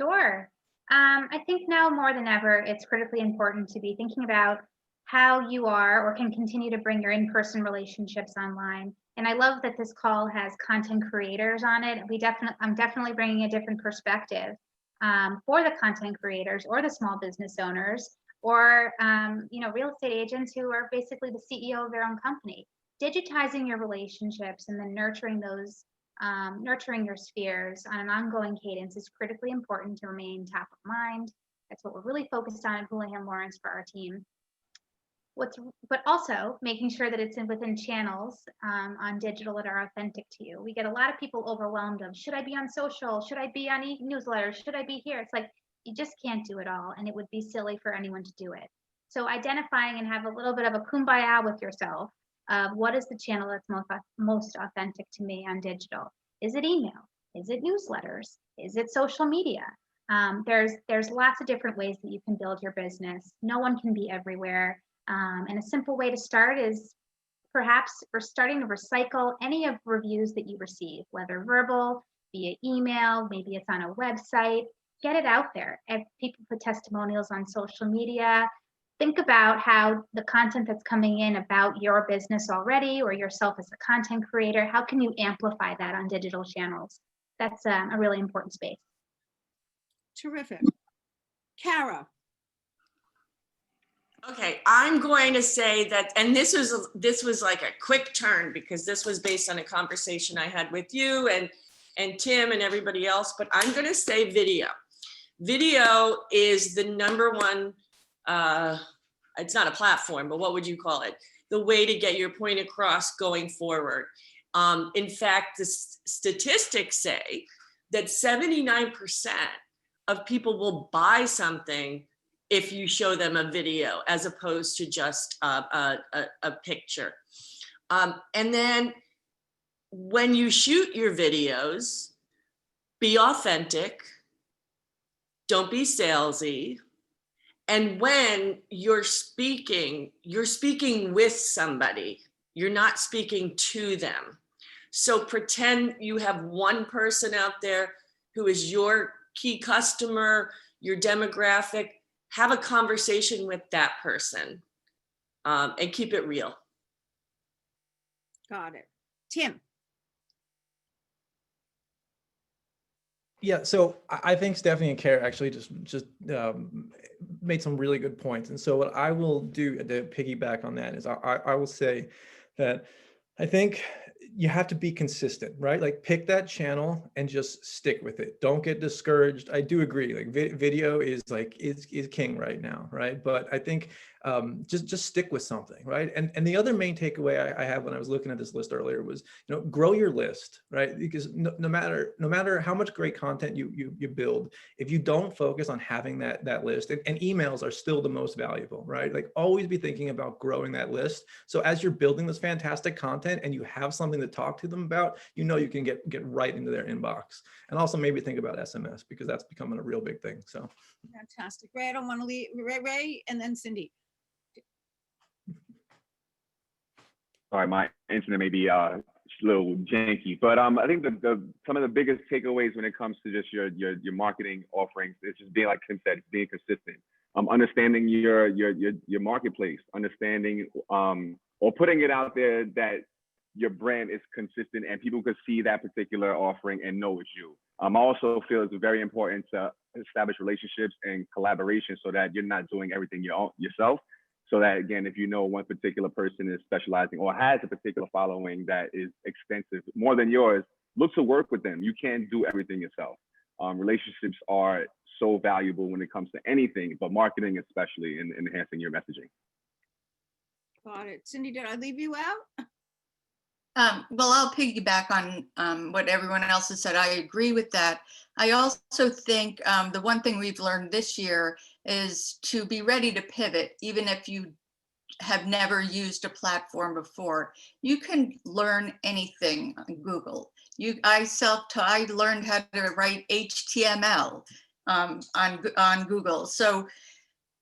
[SPEAKER 5] Sure. I think now more than ever, it's critically important to be thinking about how you are or can continue to bring your in-person relationships online. And I love that this call has content creators on it. I'm definitely bringing a different perspective for the content creators or the small business owners or real estate agents who are basically the CEO of their own company. Digitizing your relationships and then nurturing your spheres on an ongoing cadence is critically important to remain top of mind. That's what we're really focused on at Houlihan Lawrence for our team. But also making sure that it's within channels on digital that are authentic to you. We get a lot of people overwhelmed of, should I be on social? Should I be on e-newsletters? Should I be here? It's like, you just can't do it all. And it would be silly for anyone to do it. So identifying and have a little bit of a kumbaya with yourself of what is the channel that's most authentic to me on digital? Is it email? Is it newsletters? Is it social media? There's lots of different ways that you can build your business. No one can be everywhere. And a simple way to start is perhaps we're starting to recycle any of reviews that you receive, whether verbal, via email, maybe it's on a website. Get it out there. If people put testimonials on social media, think about how the content that's coming in about your business already or yourself as a content creator, how can you amplify that on digital channels? That's a really important space.
[SPEAKER 3] Terrific. Kara.
[SPEAKER 6] Okay, I'm going to say that, and this was like a quick turn because this was based on a conversation I had with you and Tim and everybody else, but I'm going to say video. Video is the number one, it's not a platform, but what would you call it? The way to get your point across going forward. In fact, the statistics say that 79% of people will buy something if you show them a video as opposed to just a picture. And then when you shoot your videos, be authentic, don't be salesy. And when you're speaking with somebody, you're not speaking to them. So pretend you have one person out there who is your key customer, your demographic. Have a conversation with that person and keep it real.
[SPEAKER 3] Got it. Tim.
[SPEAKER 8] Yeah, so I think Stephanie and Kara actually just made some really good points. And so what I will do to piggyback on that is I will say that I think you have to be consistent, right? Like pick that channel and just stick with it. Don't get discouraged. I do agree, like video is king right now, right? But I think just stick with something, right? And the other main takeaway I have when I was looking at this list earlier was, grow your list, right? Because no matter how much great content you build, if you don't focus on having that list, and emails are still the most valuable, right? Like always be thinking about growing that list. So as you're building this fantastic content and you have something to talk to them about, you can get right into their inbox. And also maybe think about SMS because that's becoming a real big thing. So
[SPEAKER 3] Fantastic. Ray, I don't want to leave. Ray, and then Cindy.
[SPEAKER 7] Sorry, my internet may be a little janky, but I think some of the biggest takeaways when it comes to just your marketing offerings is just being, like Tim said, being consistent. Understanding your marketplace, understanding or putting it out there that your brand is consistent and people could see that particular offering and know it's you. I also feel it's very important to establish relationships and collaboration so that you're not doing everything yourself. So that, again, if one particular person is specializing or has a particular following that is extensive, more than yours, look to work with them. You can't do everything yourself. Relationships are so valuable when it comes to anything, but marketing especially, in enhancing your messaging.
[SPEAKER 3] Got it. Cindy, did I leave you out?
[SPEAKER 4] Well, I'll piggyback on what everyone else has said. I agree with that. I also think the one thing we've learned this year is to be ready to pivot, even if you have never used a platform before. You can learn anything on Google. I learned how to write HTML on Google. So,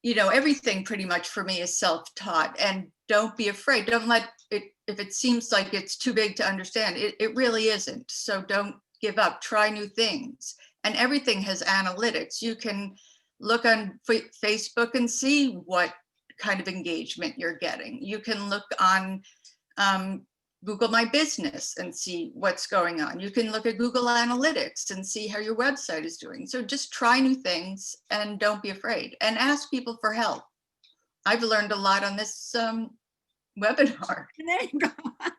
[SPEAKER 4] everything pretty much for me is self-taught, and don't be afraid. Don't let it, if it seems like it's too big to understand, it really isn't. So don't give up, try new things. And everything has analytics. You can look on Facebook and see what kind of engagement you're getting. You can look on Google My Business and see what's going on. You can look at Google Analytics and see how your website is doing. So just try new things and don't be afraid, and ask people for help. I've learned a lot on this webinar.
[SPEAKER 3] There you go.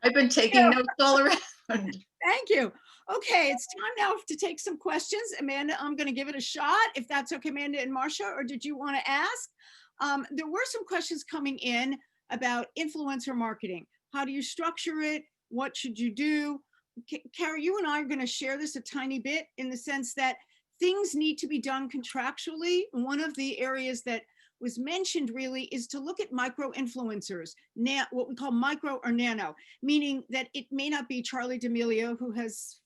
[SPEAKER 4] I've been taking notes all around.
[SPEAKER 3] Thank you. Okay, it's time now to take some questions. Amanda, I'm going to give it a shot, if that's okay, Amanda and Marsha, or did you want to ask? There were some questions coming in about influencer marketing. How do you structure it? What should you do? Kara, you and I are going to share this a tiny bit in the sense that things need to be done contractually. One of the areas that was mentioned really is to look at micro influencers, what we call micro or nano, meaning that it may not be Charlie D'Amelio, who has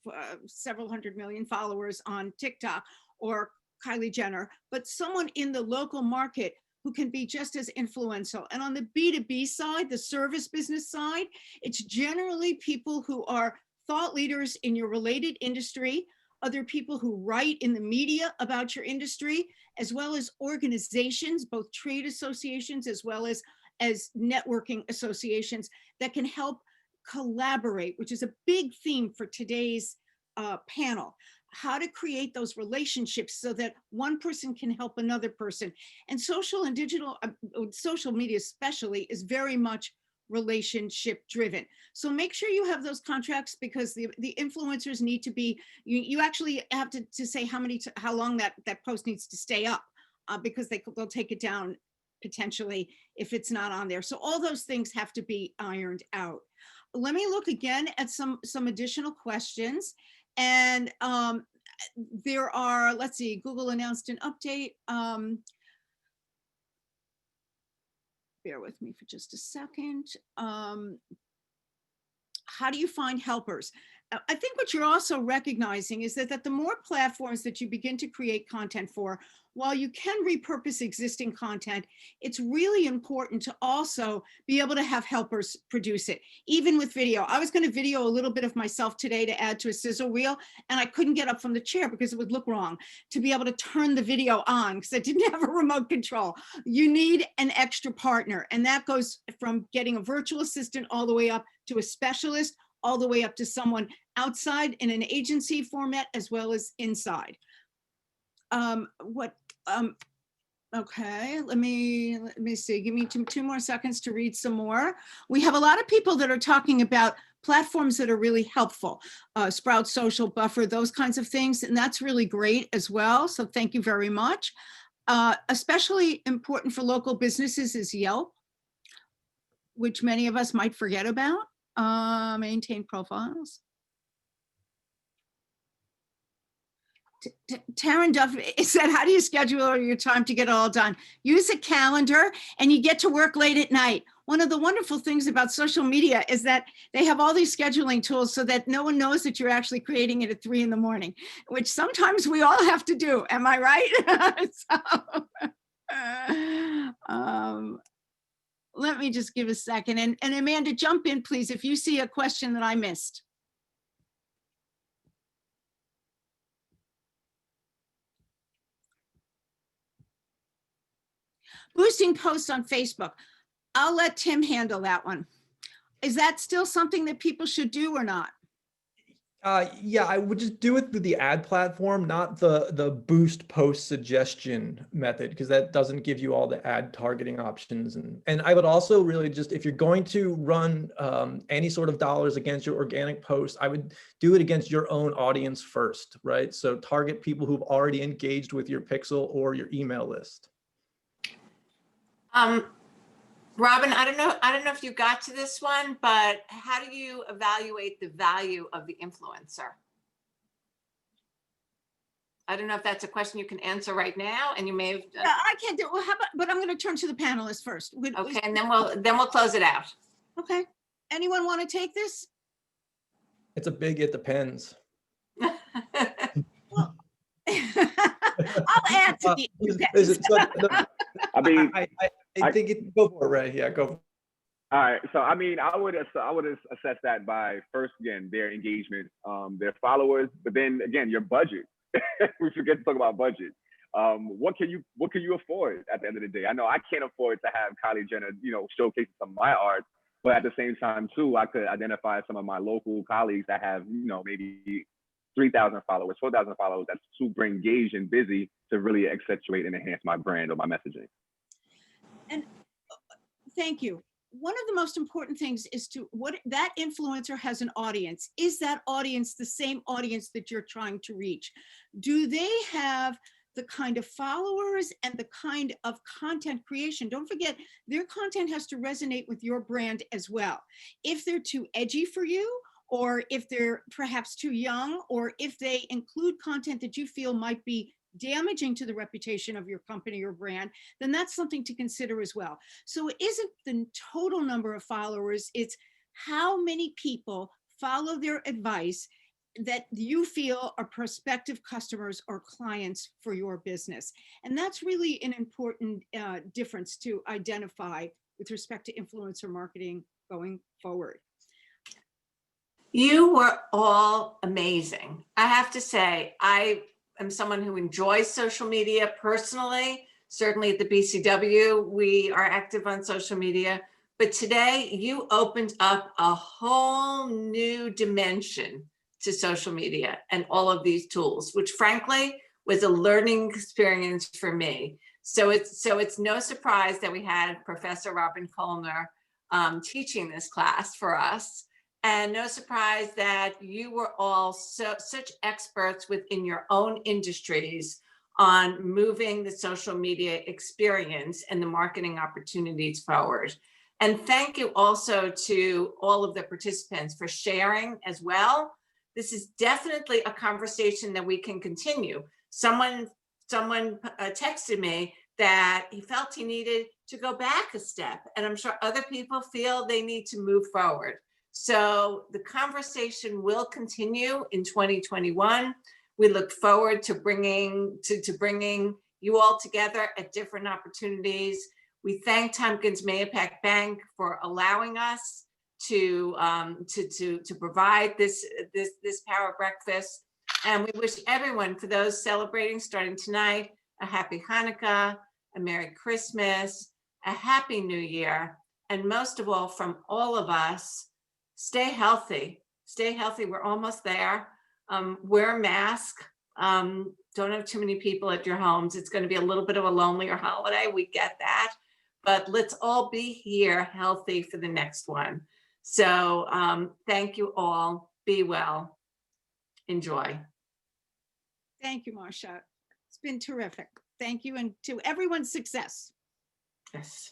[SPEAKER 3] several 100 million followers on TikTok, or Kylie Jenner, but someone in the local market who can be just as influential. And on the B2B side, the service business side, it's generally people who are thought leaders in your related industry, other people who write in the media about your industry, as well as organizations, both trade associations as well as networking associations that can help collaborate, which is a big theme for today's panel. how to create those relationships so that one person can help another person. And social and digital, social media especially, is very much relationship driven. So make sure you have those contracts, because the influencers need to be, you actually have to say how long that post needs to stay up, because they'll take it down potentially if it's not on there. So all those things have to be ironed out. Let me look again at some additional questions. And there are, let's see, Google announced an update. Bear with me for just a second. How do you find helpers? I think what you're also recognizing is that the more platforms that you begin to create content for, while you can repurpose existing content, it's really important to also be able to have helpers produce it, even with video. I was going to video a little bit of myself today to add to a sizzle reel, and I couldn't get up from the chair because it would look wrong to be able to turn the video on because I didn't have a remote control. You need an extra partner, and that goes from getting a virtual assistant all the way up to a specialist, all the way up to someone outside in an agency format as well as inside. Okay, let me see. Give me two more seconds to read some more. We have a lot of people that are talking about platforms that are really helpful. Sprout Social, Buffer, those kinds of things, and that's really great as well. So thank you very much. Especially important for local businesses is Yelp, which many of us might forget about. Maintain profiles. Taryn Duff said, how do you schedule your time to get it all done? Use a calendar, and you get to work late at night. One of the wonderful things about social media is that they have all these scheduling tools so that no one knows that you're actually creating it at 3 in the morning, which sometimes we all have to do. Am I right? Let me just give a second. And Amanda, jump in, please, if you see a question that I missed. Boosting posts on Facebook. I'll let Tim handle that one. Is that still something that people should do or not?
[SPEAKER 8] Yeah, I would just do it through the ad platform, not the boost post suggestion method, because that doesn't give you all the ad targeting options. And I would also really just, if you're going to run any sort of dollars against your organic post, I would do it against your own audience first, right? So target people who've already engaged with your pixel or your email list.
[SPEAKER 1] Robin, I don't know if you got to this one, but how do you evaluate the value of the influencer? I don't know if that's a question you can answer right now, and you may have.
[SPEAKER 3] Yeah, I can't do it. Well, how about, but I'm going to turn to the panelists first.
[SPEAKER 1] Okay, and then we'll close it out.
[SPEAKER 3] Okay. Anyone want to take this?
[SPEAKER 8] It's a big, it depends.
[SPEAKER 3] Well, I'll add to the.
[SPEAKER 7] I mean,
[SPEAKER 8] I think it, go for it, Ray. Yeah, go for it.
[SPEAKER 7] All right. So, I mean, I would assess that by first, again, their engagement, their followers, but then again, your budget. We forget to talk about budget. What can you afford at the end of the day? I know I can't afford to have Kylie Jenner, showcase some of my art, but at the same time too, I could identify some of my local colleagues that have, maybe 3,000 followers, 4,000 followers that's super engaged and busy to really accentuate and enhance my brand or my messaging.
[SPEAKER 3] And thank you. One of the most important things is that influencer has an audience. Is that audience the same audience that you're trying to reach? Do they have the kind of followers and the kind of content creation? Don't forget, their content has to resonate with your brand as well. If they're too edgy for you, or if they're perhaps too young, or if they include content that you feel might be damaging to the reputation of your company or brand, then that's something to consider as well. So it isn't the total number of followers, it's how many people follow their advice that you feel are prospective customers or clients for your business. And that's really an important difference to identify with respect to influencer marketing going forward.
[SPEAKER 1] You were all amazing. I have to say, I am someone who enjoys social media personally. Certainly at the BCW, we are active on social media. But today you opened up a whole new dimension to social media and all of these tools, which frankly was a learning experience for me. So it's no surprise that we had Professor Robin Colner teaching this class for us. And no surprise that you were all such experts within your own industries on moving the social media experience and the marketing opportunities forward. And thank you also to all of the participants for sharing as well. This is definitely a conversation that we can continue. Someone texted me that he felt he needed to go back a step, and I'm sure other people feel they need to move forward. So the conversation will continue in 2021. We look forward to bringing you all together at different opportunities. We thank Tompkins Mahopac Bank for allowing us to provide this power breakfast. And we wish everyone, for those celebrating starting tonight, a happy Hanukkah, a Merry Christmas, a Happy New Year, and most of all, from all of us, stay healthy. Stay healthy. We're almost there. Wear a mask. Don't have too many people at your homes. It's going to be a little bit of a lonelier holiday. We get that. But let's all be here healthy for the next one. So thank you all. Be well. Enjoy.
[SPEAKER 3] Thank you, Marsha. It's been terrific. Thank you, and to everyone's success.
[SPEAKER 1] Yes.